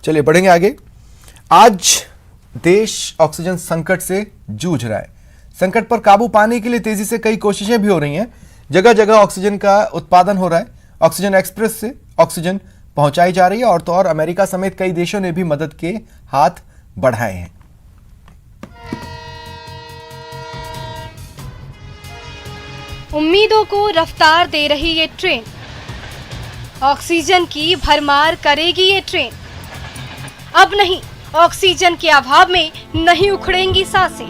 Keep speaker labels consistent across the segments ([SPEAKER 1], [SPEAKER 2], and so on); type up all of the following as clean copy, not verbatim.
[SPEAKER 1] चलिए बढ़ेंगे आगे। आज देश ऑक्सीजन संकट से जूझ रहा है। संकट पर काबू पाने के लिए तेजी से कई कोशिशें भी हो रही हैं। जगह जगह ऑक्सीजन का उत्पादन हो रहा है। ऑक्सीजन एक्सप्रेस से ऑक्सीजन पहुंचाई जा रही है और तो और अमेरिका समेत कई देशों ने भी मदद के हाथ बढ़ाए हैं।
[SPEAKER 2] उम्मीदों को रफ्तार दे रही ये ट्रेन, ऑक्सीजन की भरमार करेगी ये ट्रेन। अब नहीं, ऑक्सीजन के अभाव में नहीं उखड़ेंगी सांसें,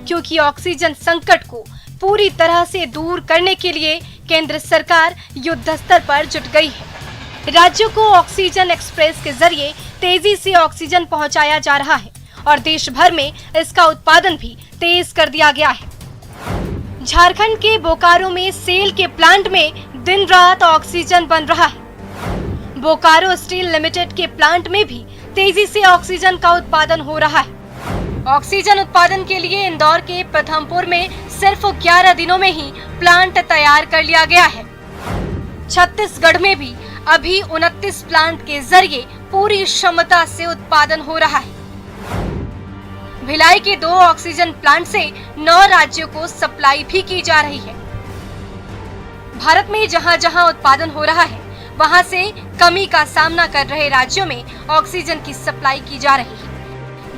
[SPEAKER 2] क्योंकि ऑक्सीजन संकट को पूरी तरह से दूर करने के लिए केंद्र सरकार युद्ध स्तर पर जुट गई है। राज्यों को ऑक्सीजन एक्सप्रेस के जरिए तेजी से ऑक्सीजन पहुंचाया जा रहा है और देश भर में इसका उत्पादन भी तेज कर दिया गया है। झारखंड के बोकारो में सेल के प्लांट में दिन रात ऑक्सीजन बन रहा है। बोकारो स्टील लिमिटेड के प्लांट में भी तेजी से ऑक्सीजन का उत्पादन हो रहा है। ऑक्सीजन उत्पादन के लिए इंदौर के प्रथमपुर में सिर्फ 11 दिनों में ही प्लांट तैयार कर लिया गया है। छत्तीसगढ़ में भी अभी 29 प्लांट के जरिए पूरी क्षमता से उत्पादन हो रहा है। भिलाई के 2 ऑक्सीजन प्लांट से 9 राज्यों को सप्लाई भी की जा रही है। भारत में जहां जहां उत्पादन हो रहा है, वहां से कमी का सामना कर रहे राज्यों में ऑक्सीजन की सप्लाई की जा रही है।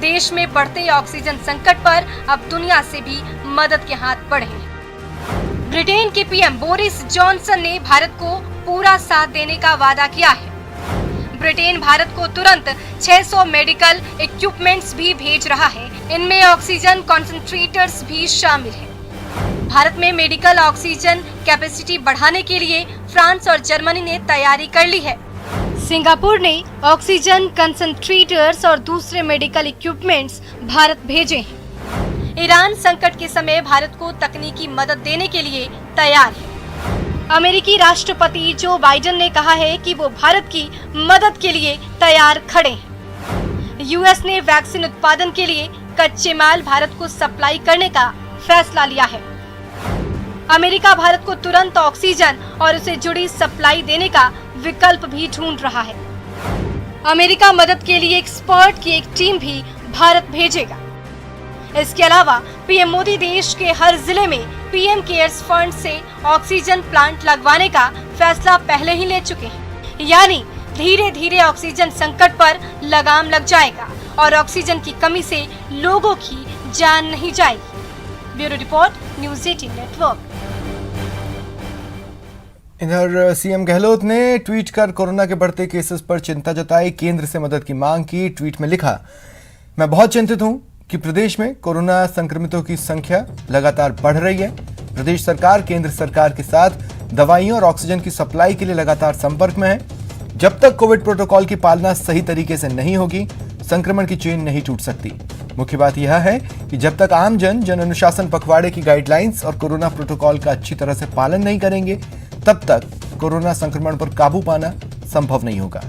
[SPEAKER 2] देश में बढ़ते ऑक्सीजन संकट पर अब दुनिया से भी मदद के हाथ बढ़े हैं। ब्रिटेन के पीएम बोरिस जॉनसन ने भारत को पूरा साथ देने का वादा किया है। ब्रिटेन भारत को तुरंत 600 मेडिकल इक्विपमेंट्स भी भेज रहा है। इनमें ऑक्सीजन कॉन्सेंट्रेटर्स भी शामिल है। भारत में मेडिकल ऑक्सीजन कैपेसिटी बढ़ाने के लिए फ्रांस और जर्मनी ने तैयारी कर ली है। सिंगापुर ने ऑक्सीजन कंसंट्रेटर्स और दूसरे मेडिकल इक्विपमेंट्स भारत भेजे हैं। ईरान संकट के समय भारत को तकनीकी मदद देने के लिए तैयार है। अमेरिकी राष्ट्रपति जो बाइडेन ने कहा है कि वो भारत की मदद के लिए तैयार खड़े हैं। यूएस ने वैक्सीन उत्पादन के लिए कच्चे माल भारत को सप्लाई करने का फैसला लिया है। अमेरिका भारत को तुरंत ऑक्सीजन और उसे जुड़ी सप्लाई देने का विकल्प भी ढूंढ रहा है। अमेरिका मदद के लिए एक्सपर्ट की एक टीम भी भारत भेजेगा। इसके अलावा पीएम मोदी देश के हर जिले में पीएम केयर्स फंड से ऑक्सीजन प्लांट लगवाने का फैसला पहले ही ले चुके हैं। यानी धीरे धीरे ऑक्सीजन संकट पर लगाम लग जाएगा और ऑक्सीजन की कमी से लोगों की जान नहीं जाएगी। Bureau report, news 18 network.
[SPEAKER 1] इधर सीएम गहलोत ने ट्वीट कर कोरोना के बढ़ते केसेस पर चिंता जताई, केंद्र से मदद की मांग की। ट्वीट में लिखा, मैं बहुत चिंतित हूं कि प्रदेश में कोरोना संक्रमितों की संख्या लगातार बढ़ रही है। प्रदेश सरकार केंद्र सरकार के साथ दवाइयों और ऑक्सीजन की सप्लाई के लिए लगातार संपर्क में है। जब तक कोविड प्रोटोकॉल की पालना सही तरीके से नहीं होगी, संक्रमण की चेन नहीं टूट सकती। मुख्य बात यह है कि जब तक आम जन अनुशासन पखवाड़े की गाइडलाइंस और कोरोना प्रोटोकॉल का अच्छी तरह से पालन नहीं करेंगे, तब तक कोरोना संक्रमण पर काबू पाना संभव नहीं होगा।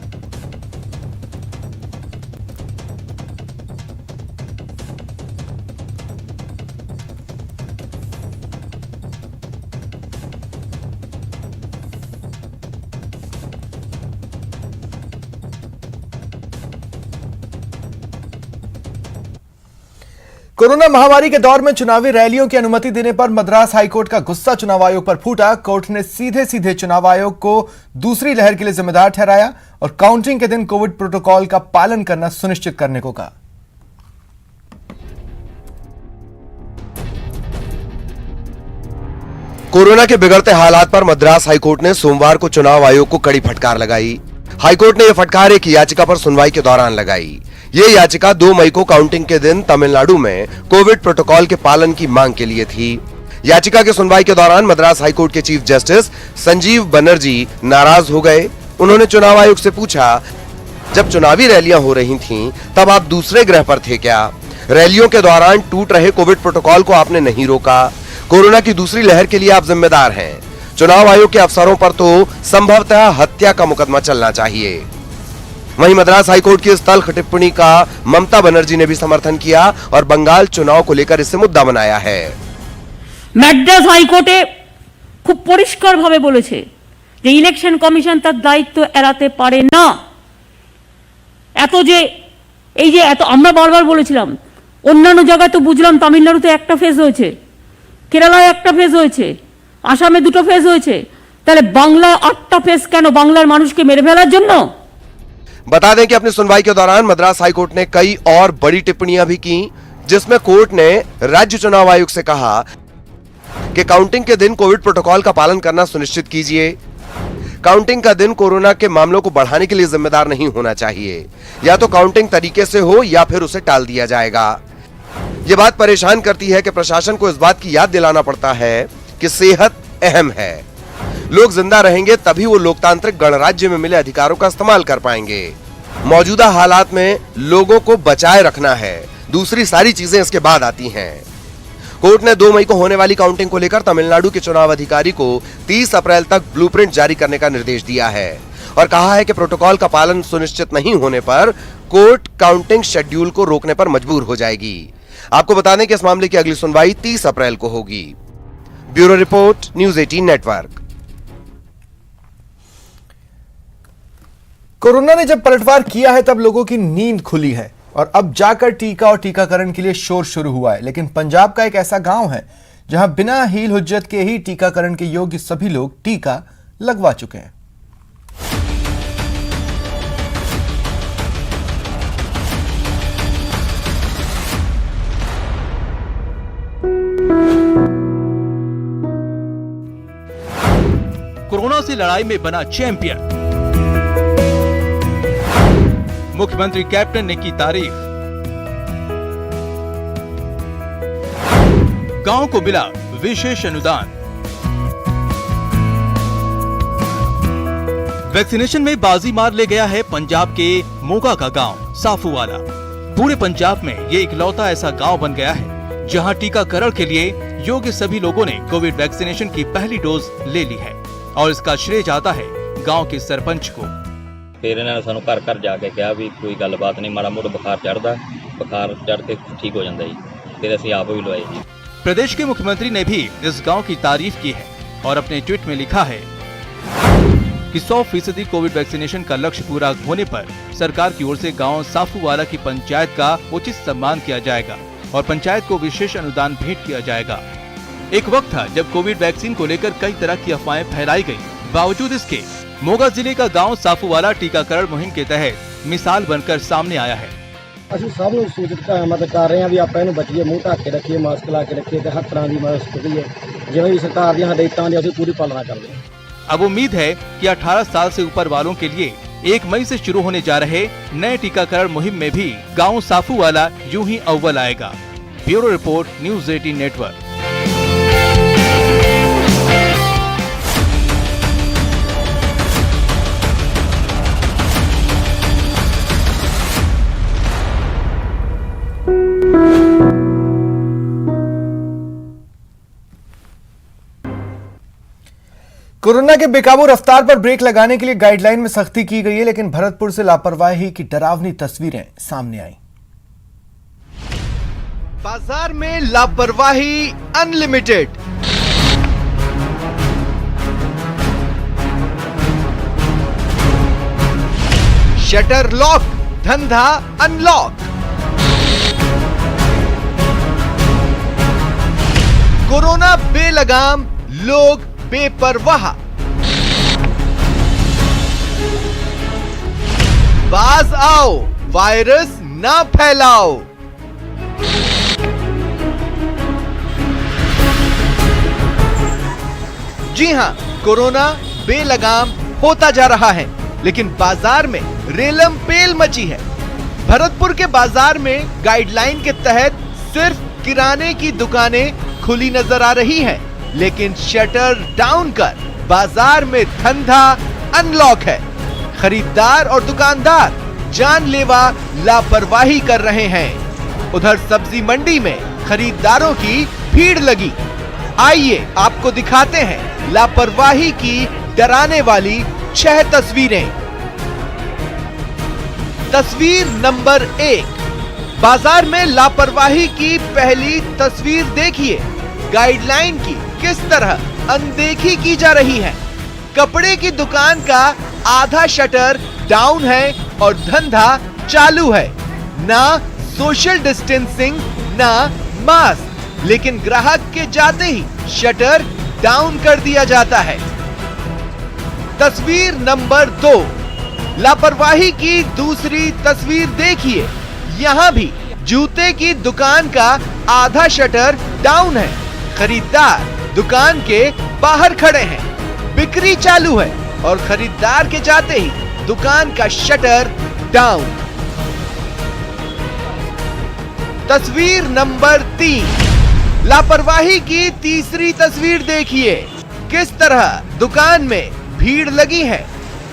[SPEAKER 1] कोरोना महामारी के दौर में चुनावी रैलियों की अनुमति देने पर मद्रास हाईकोर्ट का गुस्सा चुनाव आयोग पर फूटा। कोर्ट ने सीधे सीधे चुनाव आयोग को दूसरी लहर के लिए जिम्मेदार ठहराया और काउंटिंग के दिन कोविड प्रोटोकॉल का पालन करना सुनिश्चित करने को कहा।
[SPEAKER 3] कोरोना के बिगड़ते हालात पर मद्रास हाईकोर्ट ने सोमवार को चुनाव आयोग को कड़ी फटकार लगाई। हाईकोर्ट ने यह फटकार एक याचिका पर सुनवाई के दौरान लगाई। ये याचिका 2 मई को काउंटिंग के दिन तमिलनाडु में कोविड प्रोटोकॉल के पालन की मांग के लिए थी। याचिका की सुनवाई के दौरान मद्रास हाईकोर्ट के चीफ जस्टिस संजीव बनर्जी नाराज हो गए। उन्होंने चुनाव आयोग से पूछा, जब चुनावी रैलियां हो रही थीं, तब आप दूसरे ग्रह पर थे क्या? रैलियों के दौरान टूट रहे कोविड प्रोटोकॉल को आपने नहीं रोका। कोरोना की दूसरी लहर के लिए आप जिम्मेदार हैं। चुनाव आयोग के अफसरों पर तो संभवतः हत्या का मुकदमा चलना चाहिए। वहीं मद्रास हाईकोर्ट की इस तल्ख टिप्पणी का ममता बनर्जी ने भी समर्थन किया और बंगाल चुनाव को लेकर इसे मुद्दा बनाया है।
[SPEAKER 4] ম্যাড্রাস হাইকোর্টে খুব পরিষ্কারভাবে বলেছে যে ইলেকশন কমিশন তার দায়িত্ব এড়াতে পারে না। এত আমরা বারবার বলেছিলাম, অন্যান্য জায়গায় তো বুঝলাম, তামিলনাড়ুতে একটা ফেজ হয়েছে, কেরালায় একটা ফেজ হয়েছে, আসামে 2টো ফেজ হয়েছে, তাহলে বাংলায় 8টা ফেজ কেন? বাংলার মানুষকে मेरे ফেলার জন্য?
[SPEAKER 3] बता दें कि अपनी सुनवाई के दौरान मद्रास हाईकोर्ट ने कई और बड़ी टिप्पणियां भी की, जिसमें कोर्ट ने राज्य चुनाव आयोग से कहा कि काउंटिंग के दिन कोविड प्रोटोकॉल का पालन करना सुनिश्चित कीजिए। काउंटिंग का दिन कोरोना के मामलों को बढ़ाने के लिए जिम्मेदार नहीं होना चाहिए। या तो काउंटिंग तरीके से हो या फिर उसे टाल दिया जाएगा। यह बात परेशान करती है कि प्रशासन को इस बात की याद दिलाना पड़ता है कि सेहत अहम है। लोग जिंदा रहेंगे तभी वो लोकतांत्रिक गणराज्य में मिले अधिकारों का इस्तेमाल कर पाएंगे। मौजूदा हालात में लोगों को बचाए रखना है, दूसरी सारी चीजें इसके बाद आती हैं। कोर्ट ने 2 मई को होने वाली काउंटिंग को लेकर तमिलनाडु के चुनाव अधिकारी को 30 अप्रैल तक ब्लूप्रिंट जारी करने का निर्देश दिया है और कहा है कि प्रोटोकॉल का पालन सुनिश्चित नहीं होने पर कोर्ट काउंटिंग शेड्यूल को रोकने पर मजबूर हो जाएगी। आपको बता दें कि इस मामले की अगली सुनवाई 30 अप्रैल को होगी। Bureau report, news 18 network.
[SPEAKER 1] Corona ने जब पलटवार किया है तब लोगों की नींद खुली है और अब जाकर टीका और टीकाकरण के लिए शोर शुरू हुआ है। लेकिन पंजाब का एक ऐसा गांव है जहां बिना हील हुज्जत के ही टीकाकरण के योग्य सभी लोग टीका लगवा चुके हैं।
[SPEAKER 5] कोरोना से लड़ाई में बना चैंपियन, मुख्यमंत्री कैप्टन ने की तारीफ। गांव को मिला विशेष अनुदान। वैक्सीनेशन में बाजी मार ले गया है पंजाब के मोगा का गांव साफूवाला। पूरे पंजाब में ये इकलौता ऐसा गांव बन गया है जहां टीकाकरण के लिए योग्य सभी लोगों ने कोविड वैक्सीनेशन की पहली डोज ले ली है और इसका श्रेय जाता है गांव के सरपंच को।
[SPEAKER 6] फिर इन्होंने सानू घर घर जाके कहा भी कोई गलबात नहीं, माड़ा मोटा बुखार चढ़ता, बुखार चढ़ के ठीक हो जाता जी, फिर असीं आप भी लवाई जी।
[SPEAKER 5] प्रदेश के मुख्यमंत्री ने भी इस गांव की तारीफ की है और अपने ट्वीट में लिखा है कि 100% कोविड वैक्सीनेशन का लक्ष्य पूरा होने पर सरकार की ओर से गांव साफूवाला की पंचायत का उचित सम्मान किया जाएगा और पंचायत को विशेष अनुदान भेंट किया जाएगा। एक वक्त था जब कोविड वैक्सीन को लेकर कई तरह की अफवाहें फैलाई गयी। बावजूद इसके मोगा जिले का गांव साफूवाला टीकाकरण मुहिम के तहत मिसाल बनकर सामने आया है।
[SPEAKER 7] ਅਸੀਂ ਸਭ ਨੂੰ ਸੂਚਿਤ ਕਰ ਰਹੇ ਹਾਂ ਵੀ ਆਪਾਂ ਇਹਨੂੰ ਬਚੀਏ, ਮੂੰਹ ਢੱਕ ਕੇ ਰੱਖੀਏ, ਮਾਸਕ ਲਾ ਕੇ ਰੱਖੀਏ ਤੇ ਹਰ ਤਰ੍ਹਾਂ ਦੀ ਮਾਸਕ ਕਰੀਏ, ਜਿਵੇਂ ਵੀ ਸਰਕਾਰ ਦੀਆਂ ਹਦਾਇਤਾਂ ਦੀ ਅਸੀਂ ਪੂਰੀ ਪਾਲਣਾ ਕਰਦੇ ਹਾਂ।
[SPEAKER 5] अब उम्मीद है कि 18 साल से ऊपर वालों के लिए 1 मई से शुरू होने जा रहे नए टीकाकरण मुहिम में भी गांव साफूवाला यूं ही अव्वल आएगा। Bureau report, news 18 network.
[SPEAKER 1] Corona के बेकाबू रफ्तार पर ब्रेक लगाने के लिए गाइडलाइन में सख्ती की गई है, लेकिन भरतपुर से लापरवाही की डरावनी तस्वीरें सामने आई।
[SPEAKER 8] बाजार में लापरवाही अनलिमिटेड। शटर लॉक, धंधा अनलॉक। कोरोना बेलगाम, लोग बेपरवाह। बाज आओ, वायरस ना फैलाओ। जी हां, कोरोना बेलगाम होता जा रहा है, लेकिन बाजार में रेलम पेल मची है। भरतपुर के बाजार में गाइडलाइन के तहत सिर्फ किराने की दुकानें खुली नजर आ रही हैं, लेकिन शटर डाउन कर बाजार में धंधा अनलॉक है। खरीदार और दुकानदार जानलेवा लापरवाही कर रहे हैं। उधर सब्जी मंडी में खरीदारों की भीड़ लगी। आइए आपको दिखाते हैं लापरवाही की डराने वाली 6 तस्वीरें। तस्वीर नंबर 1, बाजार में लापरवाही की पहली तस्वीर देखिए। गाइडलाइन की किस तरह अनदेखी की जा रही है। कपड़े की दुकान का आधा शटर डाउन है और धंधा चालू है। ना सोशल डिस्टेंसिंग ना मास्क, लेकिन ग्राहक के जाते ही शटर डाउन कर दिया जाता है। तस्वीर नंबर 2, लापरवाही की दूसरी तस्वीर देखिए। यहाँ भी जूते की दुकान का आधा शटर डाउन है। खरीदार दुकान के बाहर खड़े हैं, बिक्री चालू है और खरीदार के जाते ही दुकान का शटर डाउन। तस्वीर नंबर 3, लापरवाही की तीसरी तस्वीर देखिए। किस तरह दुकान में भीड़ लगी है।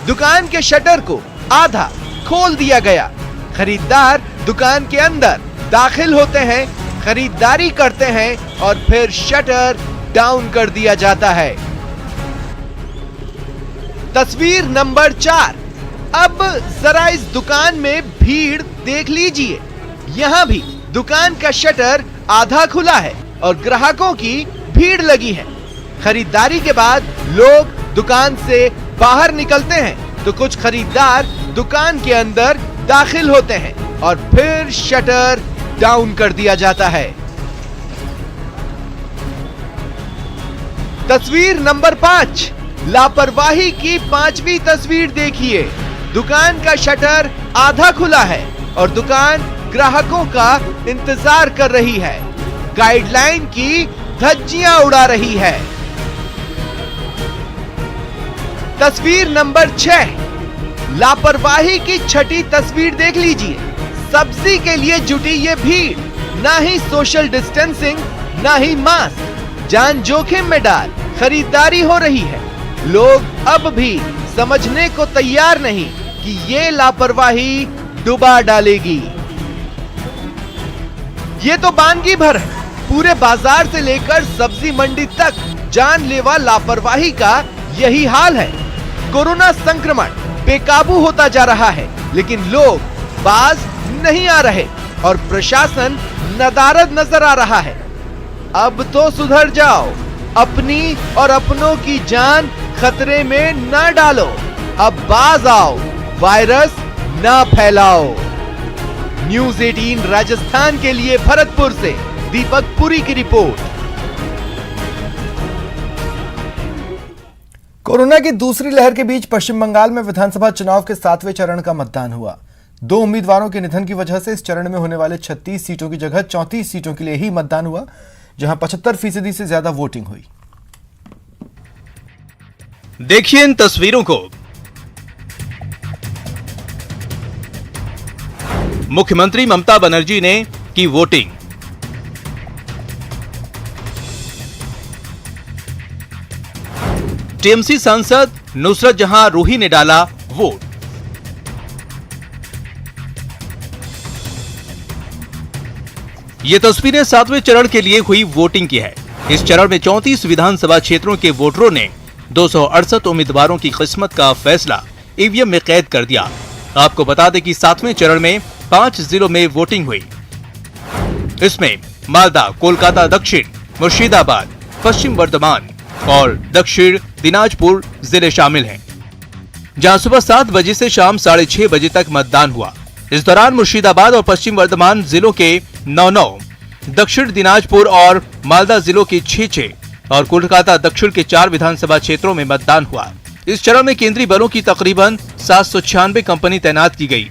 [SPEAKER 8] दुकान के शटर को आधा खोल दिया गया। खरीदार दुकान के अंदर दाखिल होते हैं, खरीदारी करते हैं और फिर शटर डाउन कर दिया जाता है। तस्वीर नंबर 4, अब जरा इस दुकान में भीड़ देख लीजिए। यहाँ भी दुकान का शटर आधा खुला है और ग्राहकों की भीड़ लगी है। खरीदारी के बाद लोग दुकान से बाहर निकलते हैं तो कुछ खरीदार दुकान के अंदर दाखिल होते हैं और फिर शटर डाउन कर दिया जाता है। तस्वीर नंबर 5, लापरवाही की 5वीं तस्वीर देखिए। दुकान का शटर आधा खुला है और दुकान ग्राहकों का इंतजार कर रही है। गाइडलाइन की धज्जियां उड़ा रही है। तस्वीर नंबर 6, लापरवाही की 6ठी तस्वीर देख लीजिए। सब्जी के लिए जुटी ये भीड़, ना ही सोशल डिस्टेंसिंग ना ही मास्क, जान जोखिम में डाल खरीदारी हो रही है। लोग अब भी समझने को तैयार नहीं कि ये लापरवाही डुबा डालेगी। ये तो बानगी भर है। पूरे बाजार से लेकर सब्जी मंडी तक जानलेवा लापरवाही का यही हाल है। कोरोना संक्रमण बेकाबू होता जा रहा है, लेकिन लोग बाज नहीं आ रहे और प्रशासन नदारद नजर आ रहा है। अब तो सुधर जाओ, अपनी और अपनों की जान खतरे में न डालो। अब बाज आओ, वायरस न फैलाओ। न्यूज़ 18 राजस्थान के लिए भरतपुर से दीपक पुरी की रिपोर्ट।
[SPEAKER 1] कोरोना की दूसरी लहर के बीच पश्चिम बंगाल में विधानसभा चुनाव के 7वें चरण का मतदान हुआ। 2 उम्मीदवारों के निधन की वजह से इस चरण में होने वाले 36 सीटों की जगह 34 सीटों के लिए ही मतदान हुआ, जहां 75% से ज्यादा वोटिंग हुई।
[SPEAKER 5] देखिए इन तस्वीरों को। मुख्यमंत्री ममता बनर्जी ने की वोटिंग। टीएमसी सांसद नुसरत जहां रूही ने डाला वोट। ये तस्वीरें 7वें चरण के लिए हुई वोटिंग की है। इस चरण में 34 विधानसभा क्षेत्रों के वोटरों ने 268 उम्मीदवारों की किस्मत का फैसला ईवीएम में कैद कर दिया। आपको बता दें कि 7वें चरण में 5 जिलों में वोटिंग हुई। इसमें मालदा, कोलकाता दक्षिण, मुर्शिदाबाद, पश्चिम वर्धमान और दक्षिण दिनाजपुर जिले शामिल हैं, जहां सुबह 7 बजे से शाम 6:30 बजे तक मतदान हुआ। इस दौरान मुर्शिदाबाद और पश्चिम वर्धमान जिलों के 9-9, दक्षिण दिनाजपुर और मालदा जिलों के 6-6 और कोलकाता दक्षिण के 4 विधानसभा क्षेत्रों में मतदान हुआ। इस चरण में केंद्रीय बलों की तकरीबन 796 कंपनी तैनात की गई।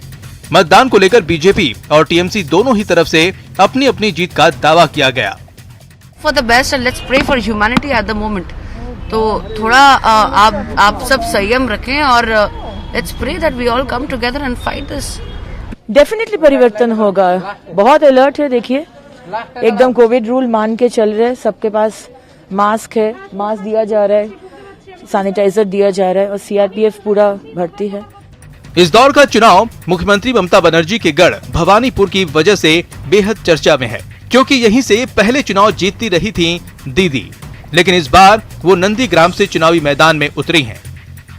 [SPEAKER 5] मतदान को लेकर बीजेपी और टीएमसी दोनों ही तरफ से अपनी अपनी जीत का दावा किया गया।
[SPEAKER 9] For the best and let's pray for humanity at the moment. तो थोड़ा आप सब संयम रखें और let's pray that we all come together and fight this.
[SPEAKER 10] Definitely परिवर्तन होगा। बहुत अलर्ट है, देखिए एकदम कोविड रूल मान के चल रहे हैं। सबके पास मास्क है, मास्क दिया जा रहा है, सैनिटाइजर दिया जा रहा है और सीआरपीएफ पूरा भर्ती है।
[SPEAKER 5] इस दौर का चुनाव मुख्यमंत्री ममता बनर्जी के गढ़ भवानीपुर की वजह से बेहद चर्चा में है, क्योंकि यहीं से पहले चुनाव जीतती रही थी दीदी, लेकिन इस बार वो नंदीग्राम से चुनावी मैदान में उतरी हैं।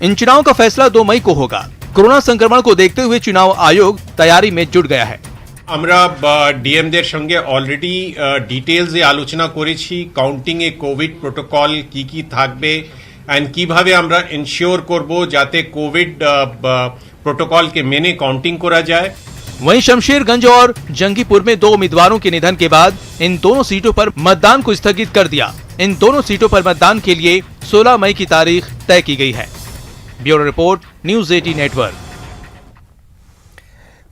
[SPEAKER 5] इन चुनाव का फैसला 2 मई को होगा। कोरोना संक्रमण को देखते हुए चुनाव आयोग तैयारी में जुट गया है।
[SPEAKER 11] আমরা ডিএমদের সঙ্গে অলরেডি ডিটেলসে আলোচনা করেছি। কাউন্টিং এ কোভিড প্রোটোকল কি থাকবে, एंड কিভাবে আমরা এনশিওর করব যাতে কোভিড प्रोटोकॉल के मेने काउंटिंग करा जाए।
[SPEAKER 5] वहीं शमशेरगंज और जंगीपुर में 2 उम्मीदवारों के निधन के बाद इन दोनों सीटों पर मतदान को स्थगित कर दिया। इन दोनों सीटों पर मतदान के लिए 16 मई की तारीख तय की गई है। Bureau report, news 18 network.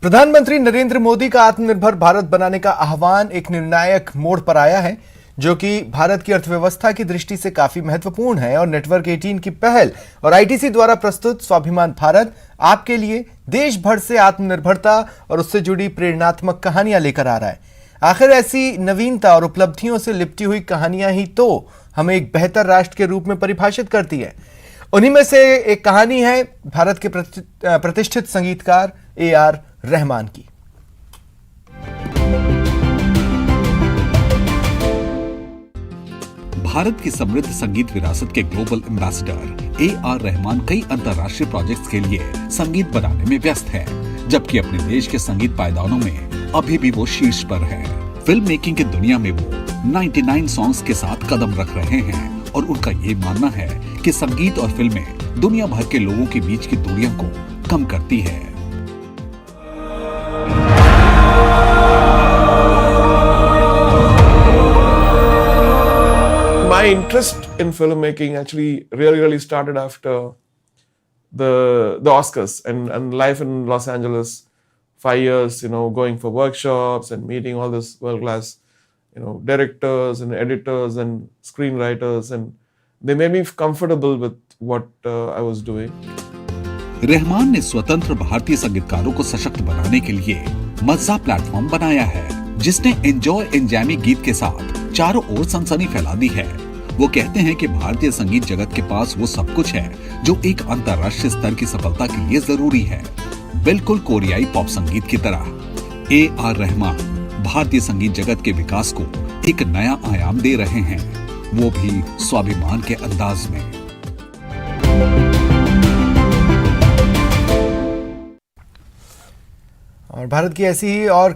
[SPEAKER 1] प्रधानमंत्री नरेंद्र मोदी का आत्मनिर्भर भारत बनाने का आह्वान एक निर्णायक मोड़ पर आया है, जो कि भारत की अर्थव्यवस्था की दृष्टि से काफी महत्वपूर्ण है और नेटवर्क 18 की पहल और आईटीसी द्वारा प्रस्तुत स्वाभिमान भारत आपके लिए देश भर से आत्मनिर्भरता और उससे जुड़ी प्रेरणात्मक कहानियां लेकर आ रहा है। आखिर ऐसी नवीनता और उपलब्धियों से लिपटी हुई कहानियां ही तो हमें एक बेहतर राष्ट्र के रूप में परिभाषित करती है। उन्हीं में से एक कहानी है भारत के प्रतिष्ठित संगीतकार AR रहमान की।
[SPEAKER 12] भारत की समृद्ध संगीत विरासत के ग्लोबल एम्बेसडर AR रहमान कई अंतर्राष्ट्रीय प्रोजेक्ट्स के लिए संगीत बनाने में व्यस्त है, जबकि अपने देश के संगीत पायदानों में अभी भी वो शीर्ष पर है। फिल्म मेकिंग की दुनिया में वो 99 सॉन्ग्स के साथ कदम रख रहे हैं और उनका ये मानना है कि संगीत और फिल्में दुनिया भर के लोगों के बीच की दूरियों को कम करती है।
[SPEAKER 13] My interest in filmmaking actually really started after the Oscars and life in Los Angeles. 5 years, going for workshops and meeting all this world-class, directors and editors and screenwriters, and they made me comfortable with what I was doing.
[SPEAKER 12] Rahman ने स्वतंत्र भारतीय संगीतकारों को सशक्त बनाने के लिए मज़ा platform बनाया है, जिसने एंजॉय एंजामी गीत के साथ चारों ओर सनसनी फैला दी है। वो कहते हैं कि भारतीय संगीत जगत के पास वो सब कुछ है जो एक अंतर्राष्ट्रीय स्तर की सफलता के लिए जरूरी है, बिल्कुल कोरियाई पॉप संगीत की तरह। AR रहमान भारतीय संगीत जगत के विकास को एक नया आयाम दे रहे हैं, वो भी स्वाभिमान के अंदाज में।
[SPEAKER 1] और भारत की ऐसी ही और